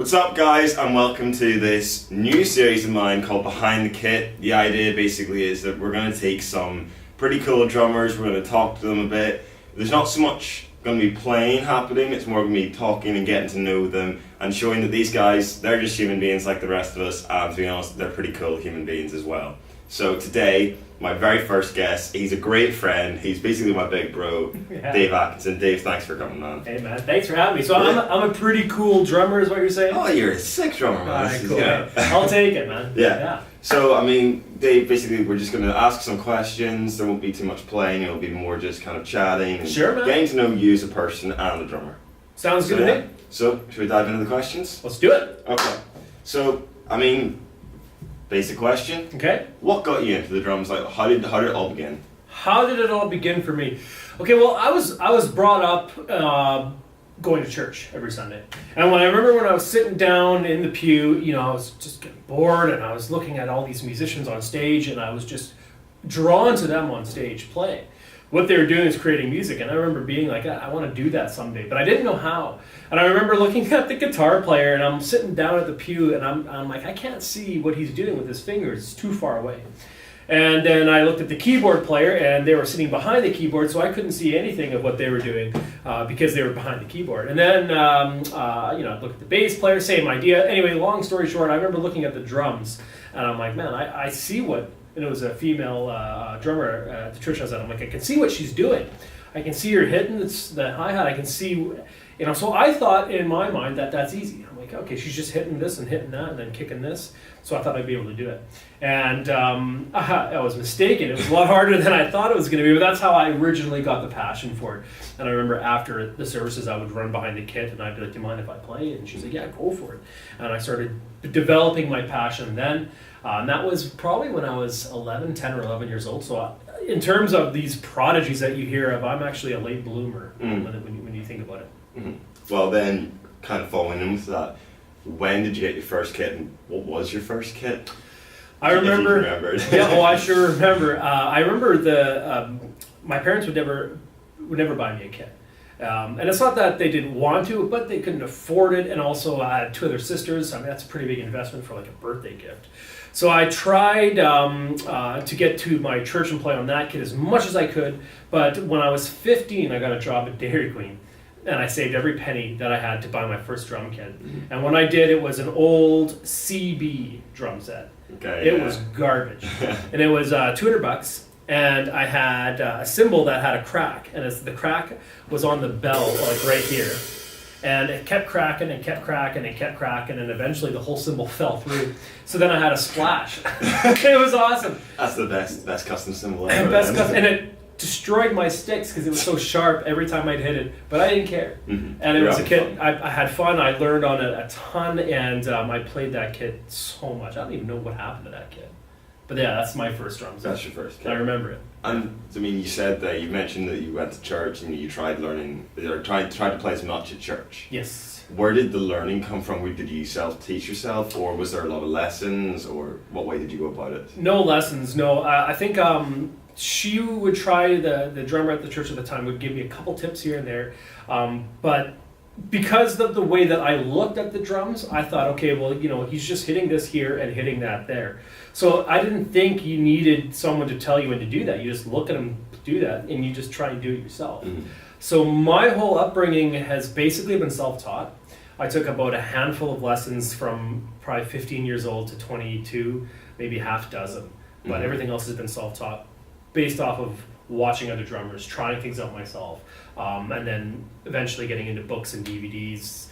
What's up, guys, and welcome to this new series of mine called Behind the Kit. The idea basically is that we're going to take some pretty cool drummers, we're going to talk to them a bit. There's not so much going to be playing happening, it's more going to be talking and getting to know them and showing that these guys, they're just human beings like the rest of us, and to be honest, they're pretty cool human beings as well. So today, my very first guest, he's a great friend, he's basically my big bro, Dave Atkinson. Dave, thanks for coming, man. Hey man, thanks for having me. So I'm a pretty cool drummer is what you're saying? Oh, you're a sick drummer, man. Alright, cool. Yeah. I'll take it, man. Yeah. So, I mean, Dave, basically we're just going to ask some questions, there won't be too much playing, it'll be more just kind of chatting and getting to know you as a person and a drummer. Sounds good to me. So, should we dive into the questions? Let's do it. Okay. So, I mean, basic question. Okay. What got you into the drums? Like, how did it all begin? How did it all begin for me? Okay, well, I was brought up going to church every Sunday, and I remember when I was sitting down in the pew, I was just getting bored, and I was looking at all these musicians on stage, and I was just drawn to them on stage playing. What they were doing is creating music, and I remember being like, I want to do that someday, but I didn't know how. And I remember looking at the guitar player, and I'm sitting down at the pew, and I'm like, I can't see what he's doing with his fingers, it's too far away. And then I looked at the keyboard player, and they were sitting behind the keyboard, so I couldn't see anything of what they were doing because they were behind the keyboard. And then, I looked at the bass player, same idea. Anyway, long story short, I remember looking at the drums, and I'm like, man, I see what, and it was a female drummer at the church I was at. I'm like, I can see what she's doing. I can see her hitting the hi-hat. I can see, so I thought in my mind that that's easy. I'm like, okay, she's just hitting this and hitting that and then kicking this. So I thought I'd be able to do it. And I was mistaken. It was a lot harder than I thought it was going to be, but that's how I originally got the passion for it. And I remember after the services, I would run behind the kit and I'd be like, do you mind if I play? And she's like, yeah, go for it. And I started developing my passion then. And that was probably when I was 10 or 11 years old. So in terms of these prodigies that you hear of, I'm actually a late bloomer when you think about it. Mm-hmm. Well, then, kind of following in with that, when did you get your first kit and what was your first kit? I remember. I sure remember. I remember my parents would never buy me a kit. And it's not that they didn't want to, but they couldn't afford it. And also I had two other sisters. I mean, that's a pretty big investment for like a birthday gift. So I tried to get to my church and play on that kit as much as I could. But when I was 15, I got a job at Dairy Queen. And I saved every penny that I had to buy my first drum kit. Mm-hmm. And when I did, it was an old CB drum set. Okay, it was garbage. And it was $200. And I had a cymbal that had a crack. And the crack was on the bell, like right here. And it kept cracking and kept cracking and kept cracking. And eventually the whole cymbal fell through. So then I had a splash. It was awesome. That's the best custom cymbal ever. And it destroyed my sticks because it was so sharp every time I'd hit it, but I didn't care. Mm-hmm. And it was a kit, I had fun, I learned on it a ton, and I played that kit so much. I don't even know what happened to that kit. But yeah, that's my first drum set. That's your first kit. I remember it. And I mean, you said that you mentioned that you went to church and you tried learning, or tried to play as much at church. Yes. Where did the learning come from? Did you self-teach yourself, or was there a lot of lessons, or what way did you go about it? No lessons, no. I think she would try, the drummer at the church at the time would give me a couple tips here and there, but because of the way that I looked at the drums, I thought, okay, well, he's just hitting this here and hitting that there. So I didn't think you needed someone to tell you when to do that. You just look at him do that and you just try and do it yourself. Mm-hmm. So my whole upbringing has basically been self-taught. I took about a handful of lessons from probably 15 years old to 22, maybe half dozen, but everything else has been self-taught, based off of watching other drummers, trying things out myself, and then eventually getting into books and DVDs,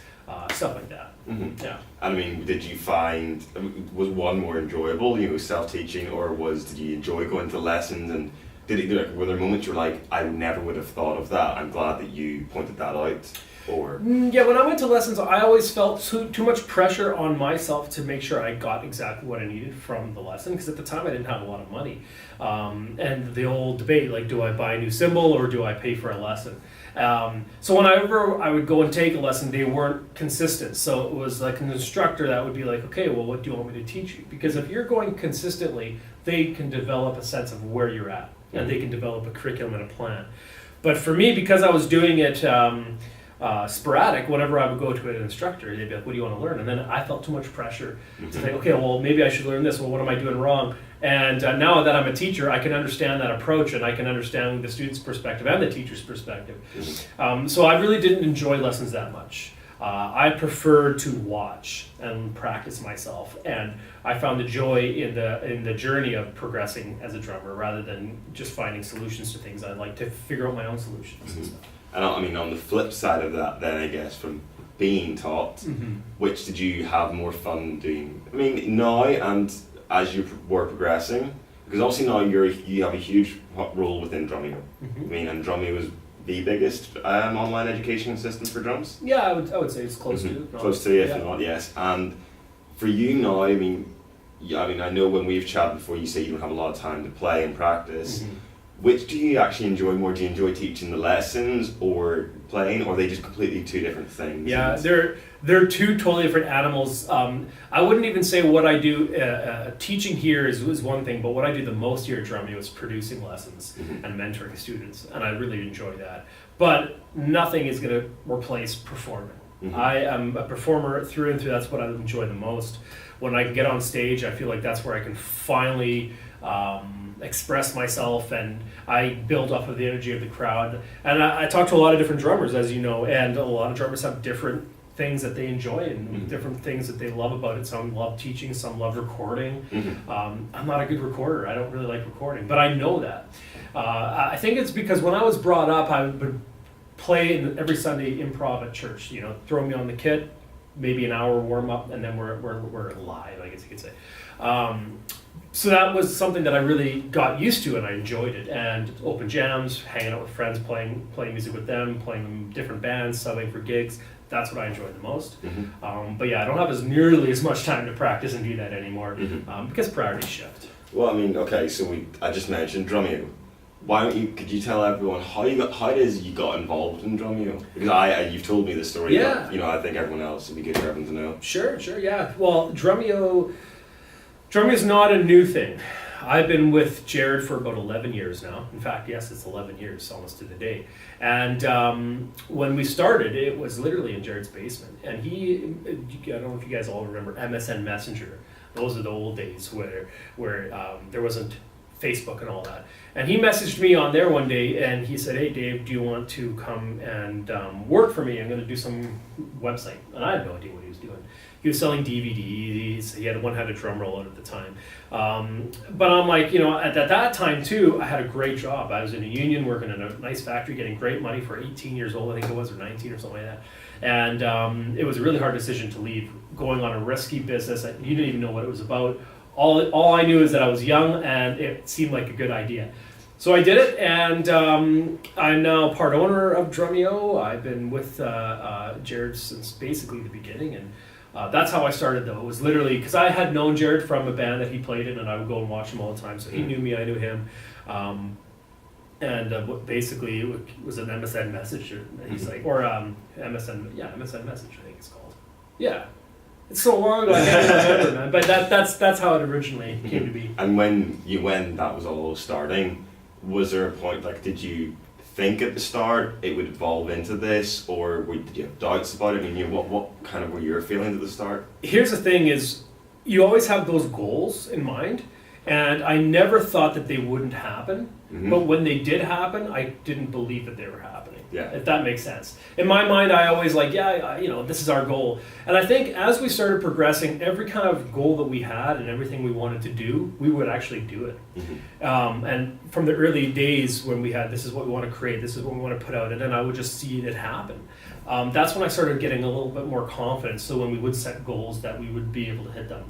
stuff like that. Mm-hmm. Yeah. I mean, did you find, was one more enjoyable, self-teaching, or did you enjoy going to lessons, and were there moments you were like, I never would have thought of that, I'm glad that you pointed that out? Or yeah, when I went to lessons, I always felt too much pressure on myself to make sure I got exactly what I needed from the lesson, because at the time I didn't have a lot of money. And the old debate, like, do I buy a new cymbal or do I pay for a lesson? So whenever I would go and take a lesson, they weren't consistent. So it was like an instructor that would be like, okay, well, what do you want me to teach you? Because if you're going consistently, they can develop a sense of where you're at, and they can develop a curriculum and a plan. But for me, because I was doing it sporadic. Whenever I would go to an instructor, they'd be like, "What do you want to learn?" And then I felt too much pressure to think, "Okay, well, maybe I should learn this. Well, what am I doing wrong?" And now that I'm a teacher, I can understand that approach, and I can understand the student's perspective and the teacher's perspective. So I really didn't enjoy lessons that much. I preferred to watch and practice myself, and I found the joy in the journey of progressing as a drummer rather than just finding solutions to things. I like to figure out my own solutions. And stuff. And I mean, on the flip side of that, then I guess from being taught, which did you have more fun doing? I mean, now and as you were progressing, because obviously now you have a huge role within Drumeo. I mean, and Drumeo is the biggest online education system for drums. Yeah, I would say it's close to. Close to, if not, yes. And for you now, I mean, I know when we've chatted before, you say you don't have a lot of time to play and practice. Which do you actually enjoy more? Do you enjoy teaching the lessons or playing, or are they just completely two different things? Yeah, they're two totally different animals. I wouldn't even say what I do. Teaching here is one thing, but what I do the most here at Drumeo is producing lessons and mentoring students, and I really enjoy that. But nothing is going to replace performing. I am a performer through and through. That's what I enjoy the most. When I can get on stage, I feel like that's where I can finally express myself, and I build off of the energy of the crowd. And I talk to a lot of different drummers, as you know, and a lot of drummers have different things that they enjoy and different things that they love about it. Some love teaching, some love recording. I'm not a good recorder. I don't really like recording, but I know that. I think it's because when I was brought up, I would play every Sunday improv at church. You know, throw me on the kit, maybe an hour warm up, and then we're live, I guess you could say. So that was something that I really got used to, and I enjoyed it. And open jams, hanging out with friends, playing music with them, playing in different bands, subbing for gigs. That's what I enjoyed the most. But yeah, I don't have nearly as much time to practice and do that anymore because priorities shift. Well, I mean, okay, so I just mentioned Drumeo. Could you tell everyone how you got involved in Drumeo? Because you've told me the story, yeah. But I think everyone else would be good for everyone to know. Sure, yeah. Well, Drumeo is not a new thing. I've been with Jared for about 11 years now. In fact, yes, it's 11 years, almost to the day. And when we started, it was literally in Jared's basement. And I don't know if you guys all remember MSN Messenger. Those are the old days where there wasn't Facebook and all that. And he messaged me on there one day, and he said, "Hey Dave, do you want to come and work for me? I'm going to do some website." And I had no idea what he was doing. He was selling DVDs. He had a drum roll out at the time. But I'm like, at that time too, I had a great job. I was in a union working in a nice factory, getting great money for 18 years old, I think it was, or 19 or something like that. And it was a really hard decision to leave, going on a risky business that you didn't even know what it was about. All I knew is that I was young and it seemed like a good idea. So I did it, and I'm now part owner of Drumeo. I've been with Jared since basically the beginning, and that's how I started, though. It was literally because I had known Jared from a band that he played in, and I would go and watch him all the time. So he knew me, I knew him. Basically, it was an MSN message. He's like, or MSN message, I think it's called. Yeah. It's so long ago, I can't remember, man. But that's how it originally came to be. And when that was all starting, was there a point, did you think at the start it would evolve into this, or did you have doubts about it? I mean, what kind of were your feelings at the start? Here's the thing is, you always have those goals in mind, and I never thought that they wouldn't happen. But when they did happen, I didn't believe that they were happening. Yeah. If that makes sense. In my mind, I always this is our goal. And I think as we started progressing, every kind of goal that we had and everything we wanted to do, we would actually do it. And from the early days when we had, this is what we want to create, this is what we want to put out, and then I would just see it happen. That's when I started getting a little bit more confidence. So when we would set goals, that we would be able to hit them.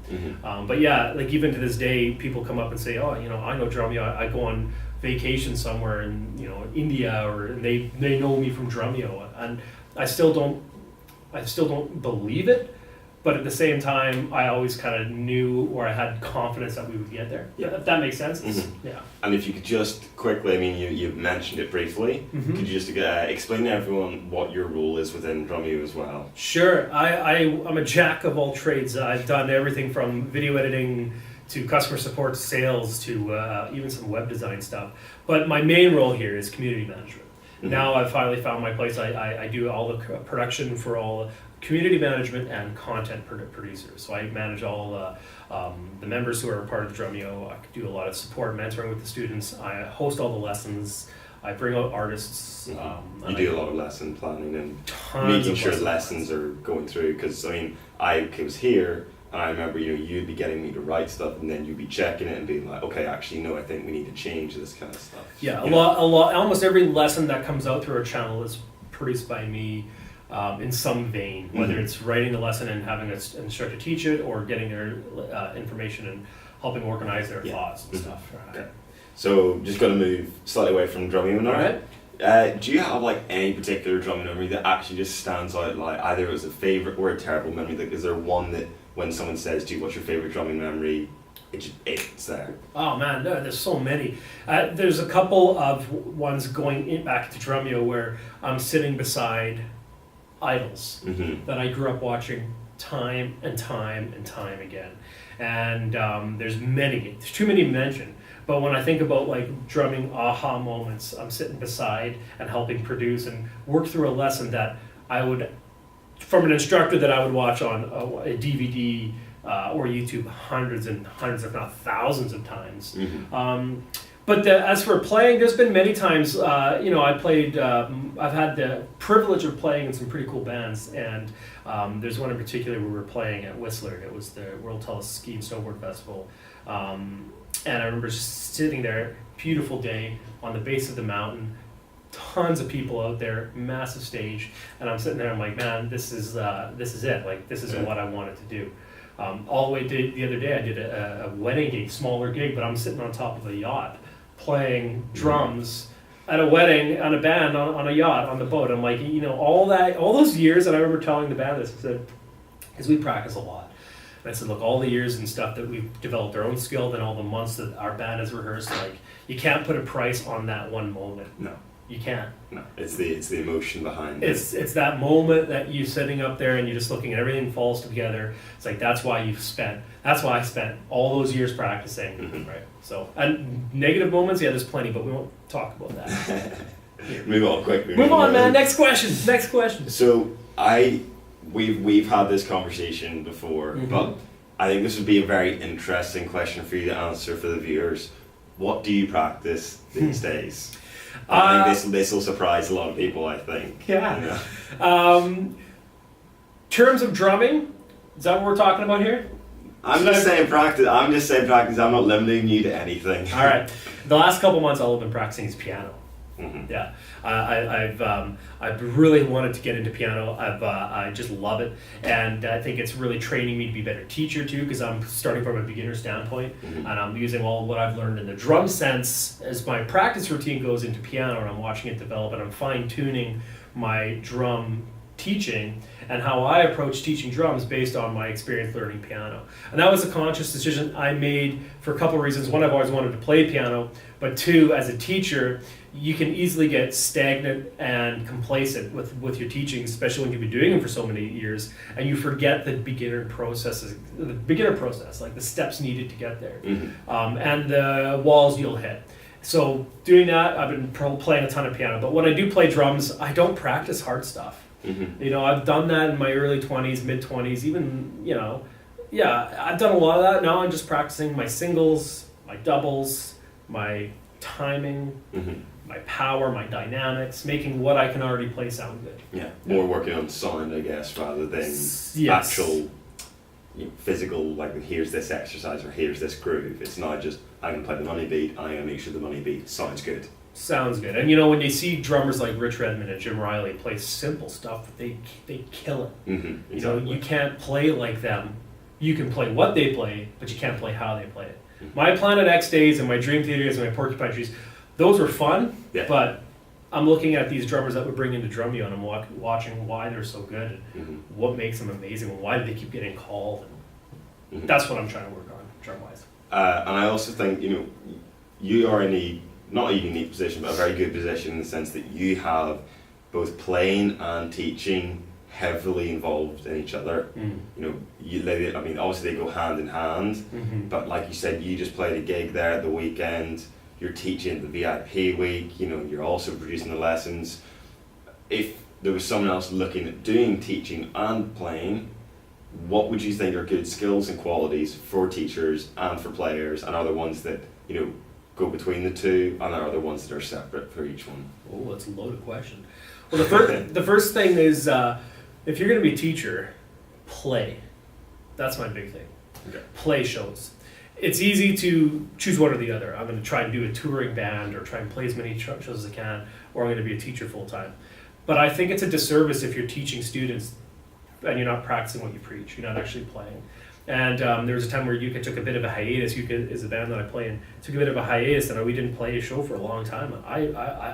But yeah, even to this day, people come up and say, "Oh, I know Drumeo. I go on vacation somewhere in India, or they know me from Drumeo," and I still don't believe it. But at the same time, I always kind of knew, or I had confidence that we would get there. Yeah, if that makes sense. Yeah. And if you could just quickly, I mean, you mentioned it briefly. Could you just explain to everyone what your role is within Drumeo as well? Sure. I'm a jack of all trades. I've done everything from video editing to customer support to sales to even some web design stuff. But my main role here is community management. Now I've finally found my place. I do all the production for all community management and content producers. So I manage all the members who are a part of the Drumeo. I do a lot of support, mentoring with the students. I host all the lessons. I bring out artists. You do a lot of lesson planning and Tons making of sure lesson lessons are going through. Because I mean, I was here and I remember you'd be getting me to write stuff, and then you'd be checking it and being like, okay, actually no, I think we need to change this kind of stuff. Yeah, a lot. Almost every lesson that comes out through our channel is produced by me. In some vein, whether it's writing the lesson and having an instructor teach it, or getting their information and helping organize their thoughts and stuff. Okay. So just going to move slightly away from Drumeo now. Alright. Do you have like any particular drumming memory that actually just stands out? Like either it was a favorite or a terrible memory. Like, is there one that when someone says to you, "What's your favorite drumming memory?" It's there. Oh man, there's so many. There's a couple of ones going back to Drumeo where I'm sitting beside idols that I grew up watching time and time and time again. And there's too many to mention. But when I think about like drumming aha moments, I'm sitting beside and helping produce and work through a lesson that I would, from an instructor that I would watch on a DVD or YouTube hundreds and hundreds, if not thousands of times. But as for playing, there's been many times, I played, I've had the privilege of playing in some pretty cool bands, and there's one in particular where we were playing at Whistler. It was the World Tallest Ski and Snowboard Festival. And I remember sitting there, beautiful day, on the base of the mountain, tons of people out there, massive stage, and I'm sitting there, I'm like, man, this is it, like, this is what I wanted to do. All the way to the other day, I did a wedding gig, smaller gig, but I'm sitting on top of a yacht, playing drums at a wedding on a band on a yacht on the boat. I'm like, all those years, and I remember telling the band this, I said, because we practice a lot. And I said, look, all the years and stuff that we've developed our own skill, then all the months that our band has rehearsed, like, you can't put a price on that one moment. No. You can't. No, it's the emotion behind it. It's that moment that you're sitting up there and you're just looking at everything falls together. It's like that's why I spent all those years practicing, right? So, and negative moments, yeah, there's plenty, but we won't talk about that. Move on quickly. Move on, man. Next question. So we've had this conversation before, but I think this would be a very interesting question for you to answer for the viewers. What do you practice these days? I think this will surprise a lot of people, I think. Yeah. Terms of drumming, is that what we're talking about here? I'm just saying practice. I'm not limiting you to anything. All right. The last couple months, all I've been practicing is piano. Yeah. I've really wanted to get into piano. I just love it, and I think it's really training me to be a better teacher too, because I'm starting from a beginner standpoint, and I'm using all what I've learned in the drum sense as my practice routine goes into piano, and I'm watching it develop, and I'm fine-tuning my drum teaching and how I approach teaching drums based on my experience learning piano. And that was a conscious decision I made for a couple of reasons. One, I've always wanted to play piano, but two, as a teacher, you can easily get stagnant and complacent with your teaching, especially when you've been doing them for so many years, and you forget the beginner process, like the steps needed to get there, and the walls you'll hit. So doing that, I've been playing a ton of piano, but when I do play drums, I don't practice hard stuff. I've done that in my early 20s, mid 20s, even, I've done a lot of that. Now I'm just practicing my singles, my doubles, my timing, my power, my dynamics, making what I can already play sound good. Yeah, more working on sound, I guess, rather than actual physical, like here's this exercise or here's this groove. It's not just, I'm going to play the money beat, and I'm going to make sure the money beat sounds good. Sounds good. And when you see drummers like Rich Redmond and Jim Riley play simple stuff, they kill it. Exactly. You can't play like them. You can play what they play, but you can't play how they play it. My Planet X days and my Dream Theater days and my Porcupine Trees, those were fun, but I'm looking at these drummers that we bring into Drumeo, and I'm watching why they're so good and what makes them amazing and why do they keep getting called. And that's what I'm trying to work on, drum-wise. And I also think, you are in not a unique position, but a very good position in the sense that you have both playing and teaching heavily involved in each other. Obviously they go hand in hand, but like you said, you just played a gig there at the weekend. you're teaching the VIP week, you know, you're also producing the lessons. If there was someone else looking at doing teaching and playing, what would you think are good skills and qualities for teachers and for players, and are there ones that, you know, go between the two, and are there ones that are separate for each one? Oh, that's a loaded question. Well, the first thing is, if you're going to be a teacher, play. That's my big thing. Okay. Play shows. It's easy to choose one or the other. I'm going to try and do a touring band or try and play as many shows as I can, or I'm going to be a teacher full time. But I think it's a disservice if you're teaching students and you're not practicing what you preach. You're not actually playing. And there was a time where Yucca took a bit of a hiatus. Yucca is a band that I play in. Took a bit of a hiatus, and we didn't play a show for a long time.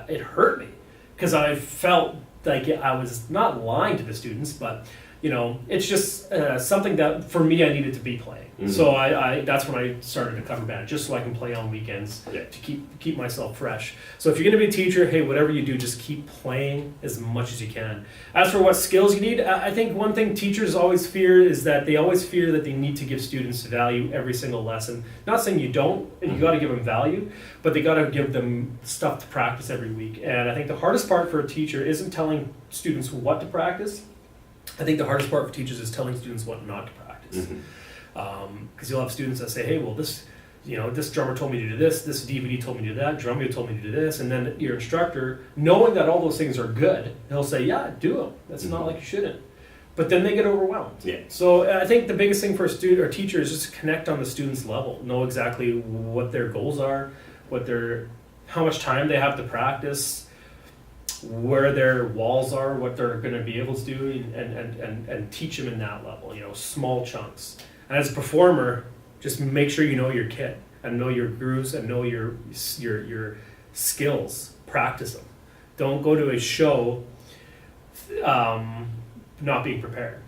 It hurt me because I felt like I was not lying to the students, but you know, it's just something that for me I needed to be playing. Mm-hmm. So I that's when I started a cover band, just so I can play on weekends to keep myself fresh. So if you're going to be a teacher, hey, whatever you do, just keep playing as much as you can. As for what skills you need, I think one thing teachers always fear is that they always fear that they need to give students value every single lesson. Not saying you don't, and you got to give them value, but they got to give them stuff to practice every week. And I think the hardest part for a teacher isn't telling students what to practice. I think the hardest part for teachers is telling students what not to practice. Because you'll have students that say, hey, well, this drummer told me to do this DVD told me to do that, Drumeo told me to do this, and then your instructor, knowing that all those things are good, he'll say, yeah, do them. That's not like you shouldn't. But then they get overwhelmed. Yeah. So I think the biggest thing for a student or teacher is just to connect on the student's level, know exactly what their goals are, how much time they have to practice, where their walls are, what they're going to be able to do, and teach them in that level, you know, small chunks. And as a performer, just make sure you know your kit and know your grooves and know your skills. Practice them. Don't go to a show not being prepared.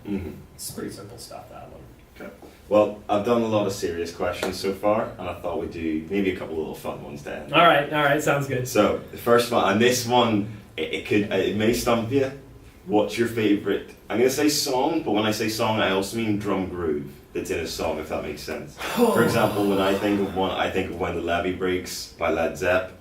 It's pretty simple stuff, that one. Okay. Well, I've done a lot of serious questions so far, and I thought we'd do maybe a couple of little fun ones then. All right, sounds good. So the first one, and this one, it may stump you. What's your favorite? I'm gonna say song, but when I say song, I also mean drum groove that's in a song, if that makes sense. For example, when I think of one, I think of When the Levee Breaks by Led Zepp.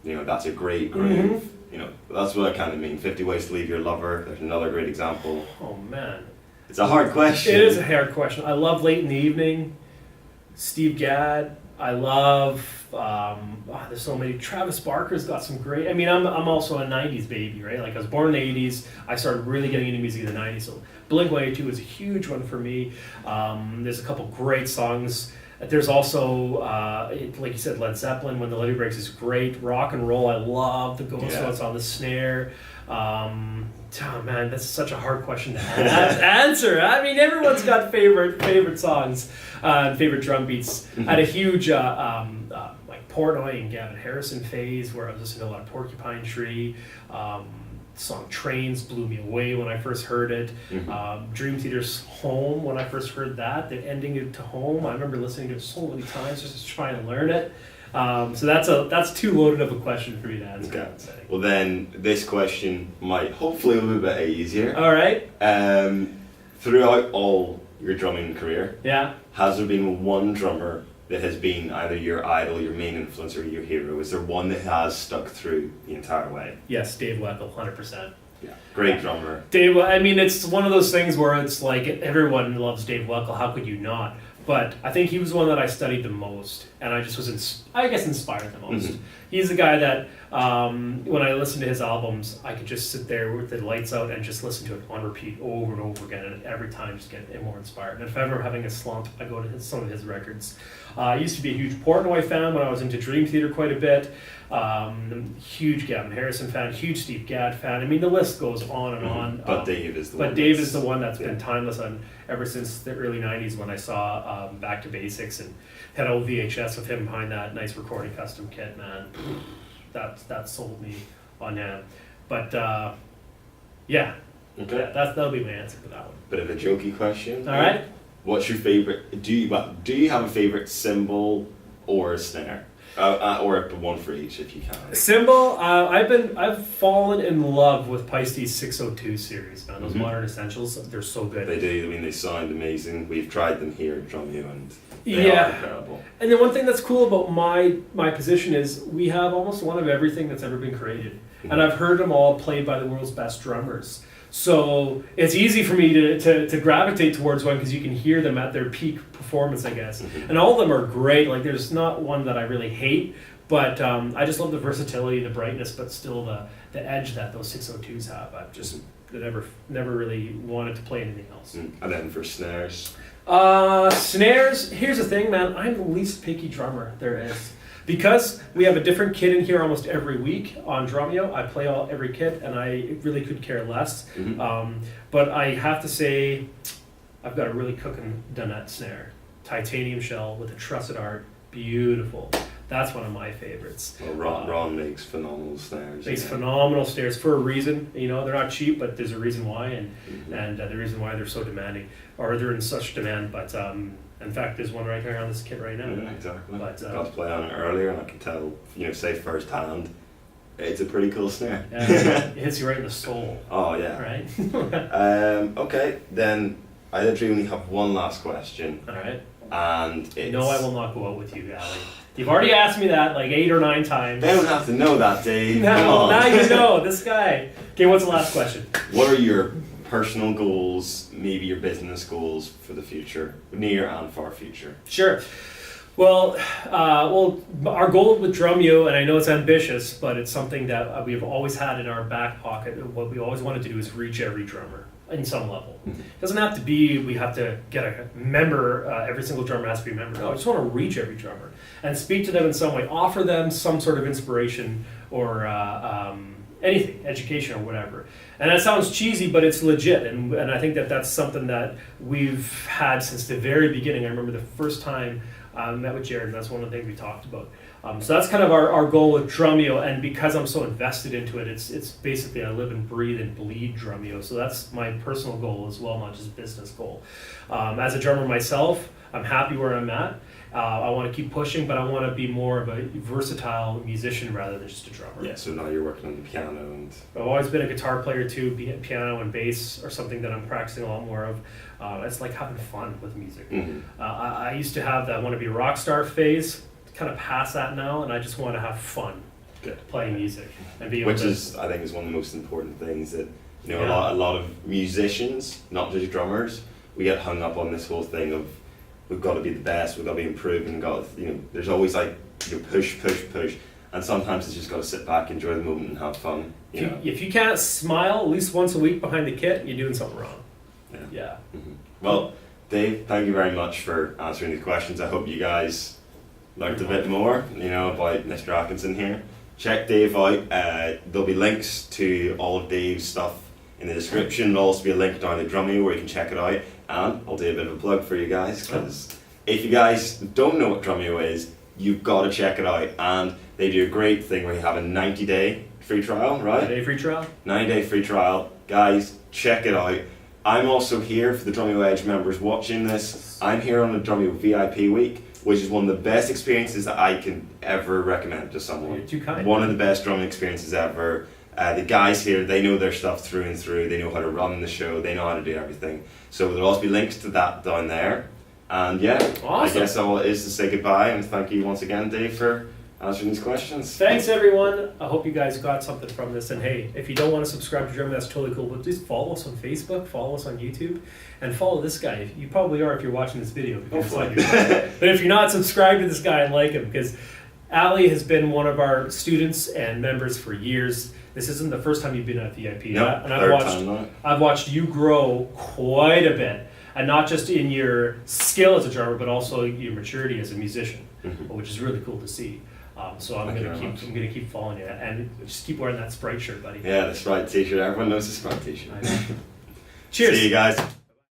You know, that's a great groove. You know, that's what I kind of mean. 50 Ways to Leave Your Lover. There's another great example. Oh man, it's a hard question. It is a hard question. I love Late in the Evening, Steve Gadd. I love. There's so many. Travis Barker's got some great. I mean, I'm also a '90s baby, right? Like I was born in the '80s. I started really getting into music in the '90s. So Blink-182 is a huge one for me. There's a couple great songs. There's also, like you said, Led Zeppelin, When the Levee Breaks is great. Rock and roll, I love the Ghost Notes on the snare. Oh man, that's such a hard question to answer. I mean, everyone's got favorite songs, favorite drum beats. I had a huge like Portnoy and Gavin Harrison phase where I was listening to a lot of Porcupine Tree. Song Trains blew me away when I first heard it. Dream Theater's Home, when I first heard that, the ending to Home, I remember listening to it so many times just to try and learn it. So that's too loaded of a question for me to answer. Okay. Well then, this question might hopefully be a bit easier. All right. Throughout all your drumming career, has there been one drummer that has been either your idol, your main influence, or your hero? Is there one that has stuck through the entire way? Yes, Dave Weckl, 100%. Yeah, great drummer. Dave, I mean, it's one of those things where it's like everyone loves Dave Weckl. How could you not? But I think he was one that I studied the most, and I just was, inspired the most. He's the guy that, when I listened to his albums, I could just sit there with the lights out and just listen to it on repeat over and over again, and every time just get more inspired. And if I'm ever having a slump, I go to some of his records. I used to be a huge Portnoy fan when I was into Dream Theater quite a bit. Huge Gavin Harrison fan, huge Steve Gadd fan. I mean, the list goes on and on. But Dave is the one. But Dave is the one that's been timeless ever since the early '90s when I saw Back to Basics and had old VHS with him behind that nice recording custom kit. Man, that sold me on him. But yeah, okay, that'll be my answer for that one. Bit of a jokey question. All right. What's your favorite? Do you have a favorite cymbal or a snare? Or one for each if you can. Cymbal, I've fallen in love with Paiste's 602 series, man. Those modern essentials, they're so good. They do. I mean, they sound amazing. We've tried them here at Drumeo, and they are incredible. And the one thing that's cool about my position is we have almost one of everything that's ever been created, and I've heard them all played by the world's best drummers. So it's easy for me to gravitate towards one because you can hear them at their peak performance, I guess. And all of them are great. Like, there's not one that I really hate, but I just love the versatility, the brightness, but still the edge that those 602s have. I've just never really wanted to play anything else. And then for snares? Snares, here's the thing, man. I'm the least picky drummer there is. Because we have a different kit in here almost every week on Drumeo, I play every kit, and I really could care less. But I have to say, I've got a really cooking Dunette snare. Titanium shell with a trusted art. Beautiful. That's one of my favorites. Well, Ron makes phenomenal snares. Makes phenomenal snares for a reason. You know, they're not cheap, but there's a reason why, and the reason why they're so demanding, or they're in such demand. But in fact, there's one right here on this kit right now. Yeah, exactly. But, got to play on it earlier, and I can tell, say firsthand, it's a pretty cool snare. Yeah, it hits you right in the soul. Oh, yeah. Right? Okay, then I literally only have one last question. All right. And it's... No, I will not go out with you, Ali. You've already asked me that like 8 or 9 times. They don't have to know that, Dave. No, now you know, this guy. Okay, what's the last question? What are your personal goals, maybe your business goals for the future, near and far future? Sure. Well, our goal with Drumeo, and I know it's ambitious, but it's something that we've always had in our back pocket. What we always wanted to do is reach every drummer in some level. It doesn't have to be we have to get a member, every single drummer has to be a member. No, I just want to reach every drummer and speak to them in some way, offer them some sort of inspiration or anything, education or whatever. And that sounds cheesy, but it's legit, and I think that's something that we've had since the very beginning. I remember the first time I met with Jared, and that's one of the things we talked about. So that's kind of our goal with Drumeo, and because I'm so invested into it, it's basically I live and breathe and bleed Drumeo. So that's my personal goal as well, not just business goal. As a drummer myself, I'm happy where I'm at. I want to keep pushing, but I want to be more of a versatile musician rather than just a drummer. Yeah, so now you're working on the piano and... I've always been a guitar player too, be it piano and bass or something that I'm practicing a lot more of. It's like having fun with music. I used to have that want to be a rock star phase, kind of past that now, and I just want to have fun playing music. And be able Which is, I think, is one of the most important things that, a lot of musicians, not just drummers, we get hung up on this whole thing of we've got to be the best, we've got to be improving, there's always like push, and sometimes it's just got to sit back, enjoy the moment and have fun. If you can't smile at least once a week behind the kit, you're doing something wrong. Yeah. Well, Dave, thank you very much for answering these questions. I hope you guys learned a bit more, about Mr. Atkinson here. Check Dave out. There'll be links to all of Dave's stuff in the description. There'll also be a link down the Drumeo where you can check it out. And I'll do a bit of a plug for you guys, because if you guys don't know what Drumeo is, you've got to check it out. And they do a great thing where you have a 90-day free trial, right? 90-day free trial? 90-day free trial. Guys, check it out. I'm also here for the Drumeo Edge members watching this. I'm here on the Drumeo VIP week, which is one of the best experiences that I can ever recommend to someone. You're too kind. One of the best drumming experiences ever. The guys here, they know their stuff through and through. They know how to run the show. They know how to do everything. So there'll also be links to that down there. And awesome. I guess all it is to say goodbye and thank you once again, Dave, for answering these questions. Thanks, everyone. I hope you guys got something from this. And hey, if you don't want to subscribe to Drumeo, that's totally cool. But just follow us on Facebook, follow us on YouTube, and follow this guy. You probably are if you're watching this video. But if you're not, subscribe to this guy and like him, because Ali has been one of our students and members for years. This isn't the first time you've been at VIP. No, and I've watched you grow quite a bit, and not just in your skill as a drummer, but also your maturity as a musician, which is really cool to see. So I'm gonna keep following you, and just keep wearing that Sprite shirt, buddy. Yeah, the Sprite t-shirt. Everyone knows the Sprite t-shirt. Cheers. See you guys.